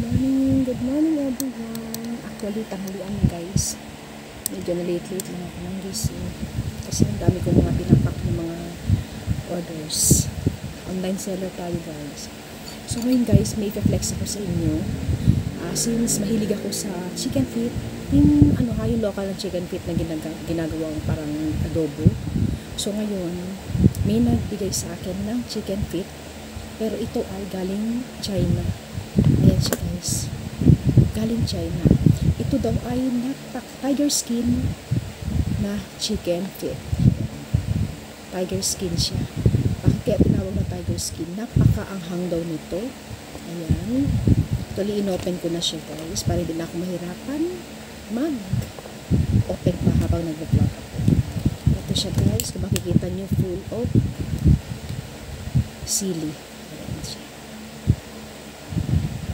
Good morning everyone. Actually, tanghalian na guys. Medyo na late lang ako ng gising. Kasi ang dami ko mga pinapak ng mga orders. Online seller tayo guys. So ngayon guys, may flex ako sa inyo. Since mahilig ako sa chicken feet, yung local na chicken feet na ginagawang parang adobo. So ngayon, may nagbigay sa akin ng chicken feet. Pero ito ay galing China. Ayan siya guys. Galing China. Ito daw ay tiger skin na chicken feet. Tiger skin siya. Bakit kaya tinawag na tiger skin? Napakaanghang daw nito. Ayan. Actually, inopen ko na siya guys. Para hindi na ako mahirapan mag-open pa habang nag-vlog ako. Ito siya guys. Kung makikita nyo, full of sili. Ayan siya.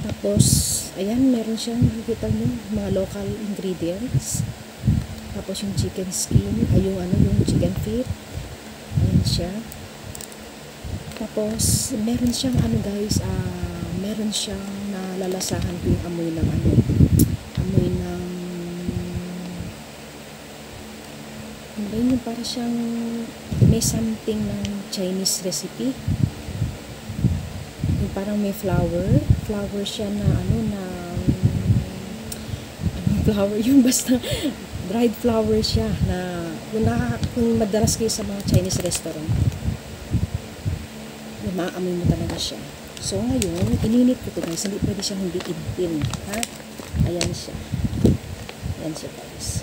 Tapos, ayan, meron siyang makikita nyo, mga local ingredients. Tapos yung chicken skin, ay yung chicken feet. Ayan siya. Tapos, meron siyang guys, meron siyang nalalasahan ko yung amoy ng amoy ng yung para siyang may something ng Chinese recipe. Yung parang may flour siya na flour, yung basta dried flour siya na kung madalas kayo sa mga Chinese restaurant, maamoy mo talaga siya. So ngayon, ininit ko to guys, hindi pwede siyang hindi intin, ha? Ayan siya guys.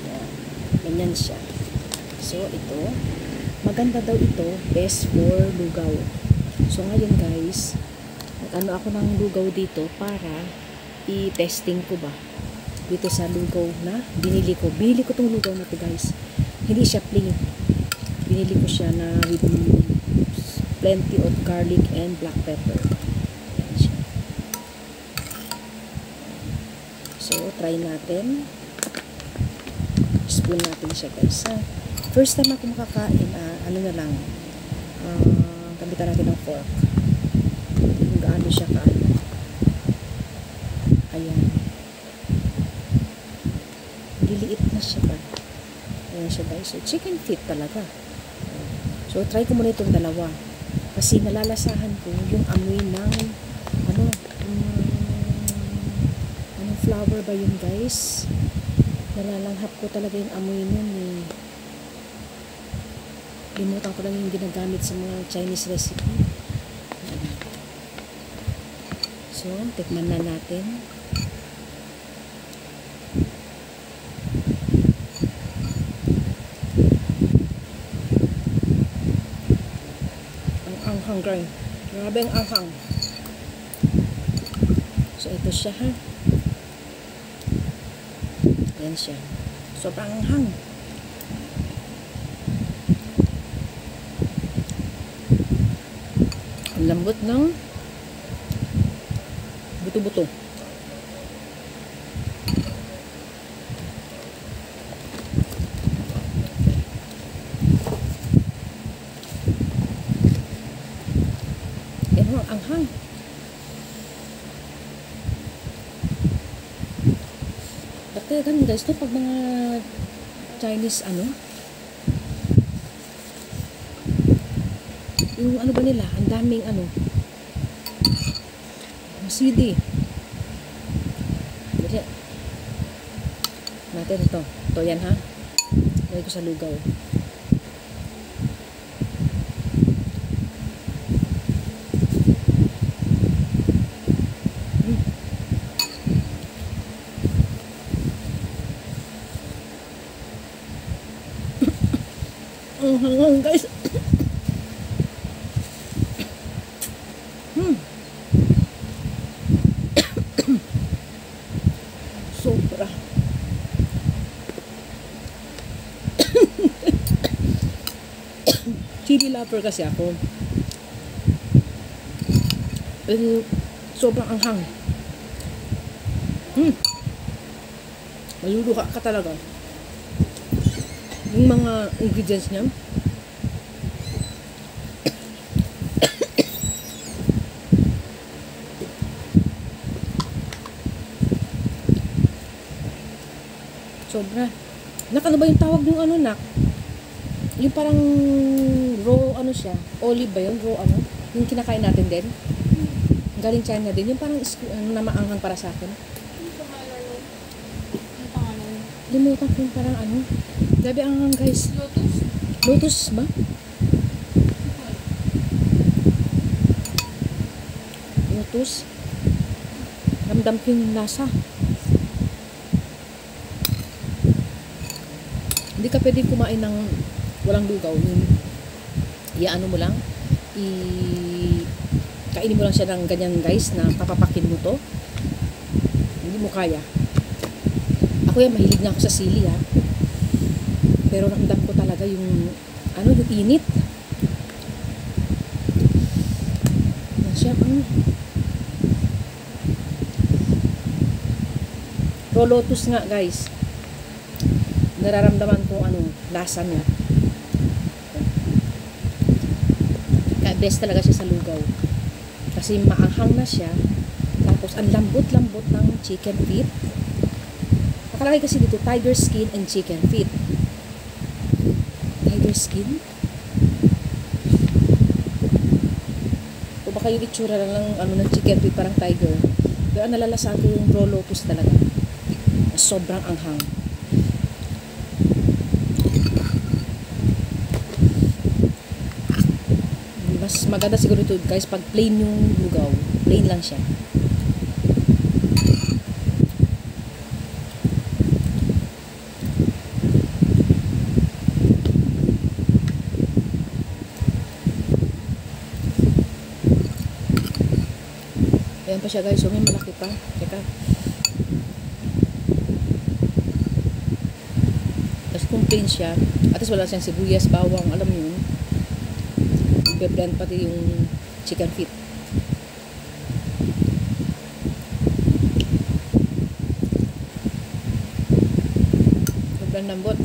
Ayan, ganyan siya. So ito, maganda daw ito, best for lugaw. So ngayon guys, ako ng lugaw dito para i-testing ko ba dito sa lugaw na binili ko. Binili ko tong lugaw na to guys. Hindi siya plain. Binili ko siya na with plenty of garlic and black pepper. Ayan siya. So try natin. Spoon natin siya guys, ha? First time ako makakain, na lang, gamitan natin ng fork. Kung gaano siya ayan. Liliit na siya ba? Ayan siya guys. So, chicken feet talaga. So, try ko muna itong dalawa. Kasi nalalasahan ko yung amoy ng anong flour ba yun guys? Nalalanghap ko talaga yung amoy nun eh. Limutan ko lang yung ginagamit sa mga Chinese recipe. So, tikman na natin. Ang anghang guys. Grabe ang anghang. So, ito siya ha. Ayan siya. Sobrang anghang. Ang lambot ng buto-buto. Yan ang anghang. Dati ganun guys, ito pag mga Chinese yung ba nila, ang daming CD. Natin ito yan ha. Lagay ko sa lugaw. Ang hangang guys. Sobra. Chili lover kasi ako. Sobrang anghang. Maluluha ka talaga. Yung mga ingredients niya, sobra. Nak, ano ba yung tawag ng ano, nak? Yung parang raw, ano siya? Olive ba yun? Raw, ano? Yung kinakain natin din. Galing China din. Yung parang na maanghang para sa akin. Limutan ko yung parang ano. Grabe anghang, guys. Lotus? Lotus ba? Lotus. Ramdam ko yung lasa. Hindi ka pwedeng kumain ng walang lugaw. Iyaano mo lang. Kainin mo lang siya ng ganyan, guys, na papapakin mo to. Hindi mo kaya. Ako yan, mahilig na ako sa sili, ha. Pero ramdam ko talaga yung ano, yung init. Yan siya, raw lotus nga, guys. Nararamdaman ko ano, lasa niya. Kaya best talaga siya sa lugaw. Kasi maanghang na siya. Tapos ang lambot-lambot ng chicken feet. Nakalagay kasi dito, tiger skin and chicken feet. Tiger skin? O baka yung itsura lang ano, ng chicken feet, parang tiger. Pero ang nalalasahan ko yung raw lotus talaga. Sobrang anghang. Mas maganda siguro ito, guys, pag plain yung lugaw. Plain lang siya. Ayan pa siya, guys. So, may malaki pa. Teka. Tapos kung plain siya, at least wala siyang sibuyas, bawang, alam niyo yun. Blend pati yung chicken feet. Sobrang lambot.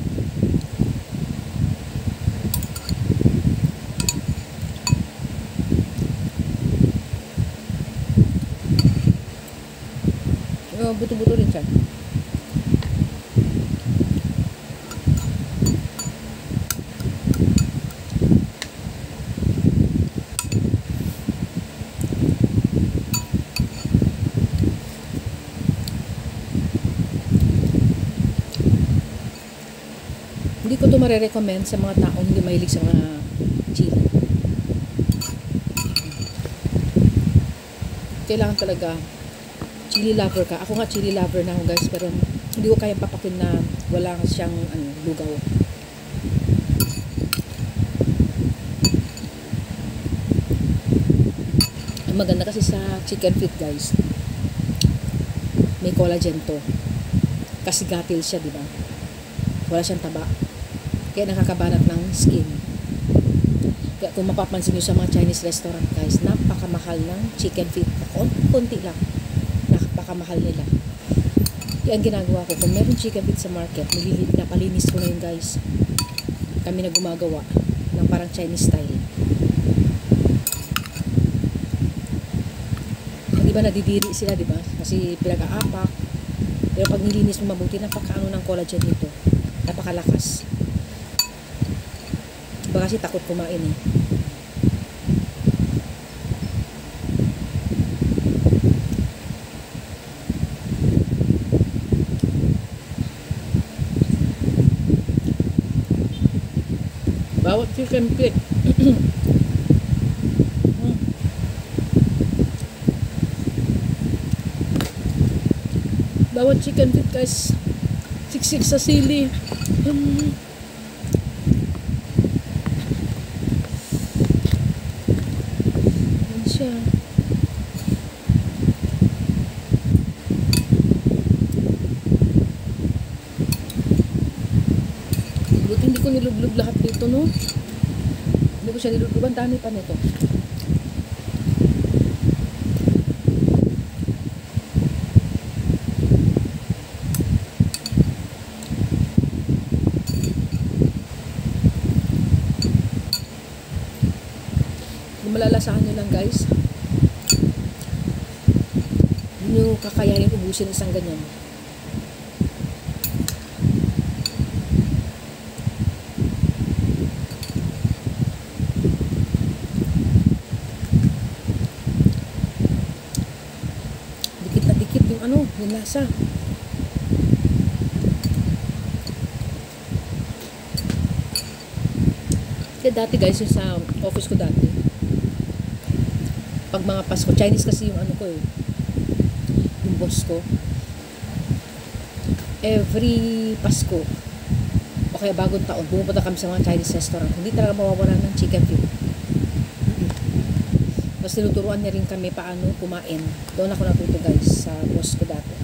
Buto-buto rin siya. Hindi ko ito marirecommend sa mga taong hindi mahilig sa mga chili. Kailangan talaga chili lover ka. Ako nga chili lover na ako, guys, pero hindi ko kayang papakin na wala siyang lugaw. Ang maganda kasi sa chicken feet, guys, may collagen to. Kasi gatil siya, di ba? Wala siyang taba. Kaya nakakabanat ng skin. Kaya kung mapapansin nyo sa mga Chinese restaurant, guys, napakamahal ng chicken feet. Konti lang. Napakamahal nila. Kaya ang ginagawa ko, kung meron chicken feet sa market, napalinis ko na yun, guys. Kami na gumagawa ng parang Chinese style. Ang iba nadidiri sila, di ba? Kasi pinag-aapak. Pero pag nilinis mo mabuti, napakaano ng collagen nito. Napakalakas. Diba kasi takot kumain eh. Bawat chicken feet. Bawat chicken feet, guys, siksik sa sili. Yan siya. Buti hindi ko nilublog lahat dito, no? Hindi ko siya nilublog. Ang dami pa nito. Malalasahan nyo lang, guys. Hindi nyo kakayanin ubusin isang ganyan. Yung lasa. Kaya dati guys, yung sa office ko dati, pag mga Pasko, Chinese kasi yung ano ko eh, yung boss ko. Every Pasko, o kaya bagong taon, pumupunta kami sa mga Chinese restaurant. Hindi talaga mawawala ng chicken feet. Tapos tinuturuan niya rin kami paano kumain. Doon ako natuto guys, sa boss ko dati.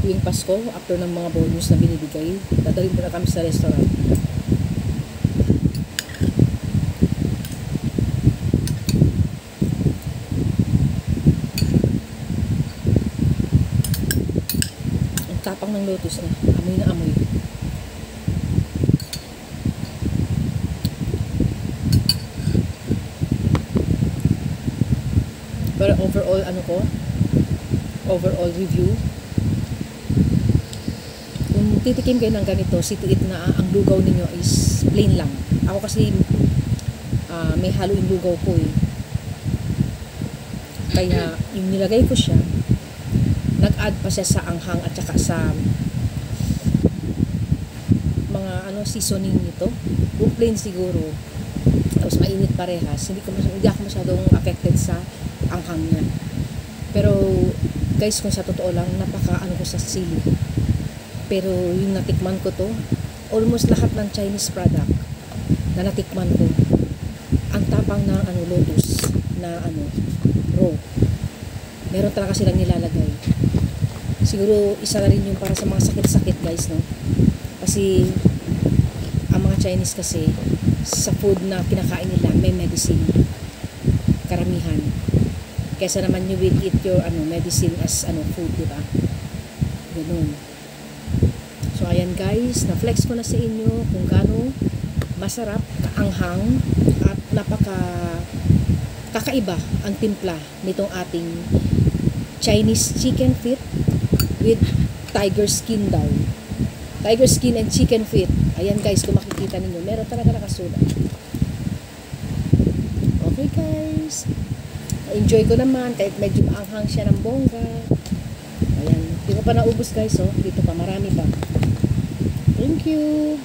Tuwing Pasko, after ng mga bonus na binibigay, dadalhin na kami sa restaurant. Ang tapang ng lotus na, amoy na amoy. Pero overall, ano ko, overall review, kung titikim kayo ng ganito, situit na ang lugaw ninyo is plain lang. Ako kasi may halo yung lugaw ko eh. Kaya yung nilagay ko siya, nag-add pa siya sa anghang at saka sa mga seasoning nito. Kung plain siguro, tapos mainit parehas, hindi ako masyadong affected sa anghang niya. Pero guys, kung sa totoo lang, napaka ko sa sili. Pero yung natikman ko to, almost lahat ng Chinese product na natikman ko, ang tapang ng lotus na raw. Meron talaga silang nilalagay. Siguro isa na rin yung para sa mga sakit-sakit guys, no? Kasi ang mga Chinese kasi sa food na kinakain nila may medicine, karamihan. Kesa naman you will eat your medicine as food, di ba? Ganun. So ayan guys, na-flex ko na sa inyo kung gaano masarap, kaanghang at kakaiba ang timpla nitong ating Chinese chicken feet with tiger skin daw. Tiger skin and chicken feet. Ayan guys, kung makikita ninyo, meron talaga nakasulat. Okay guys, enjoy ko naman kahit medyo maanghang siya ng bongga. Ayan, hindi ko pa naubos guys, oh. Dito pa, marami pa. Thank you.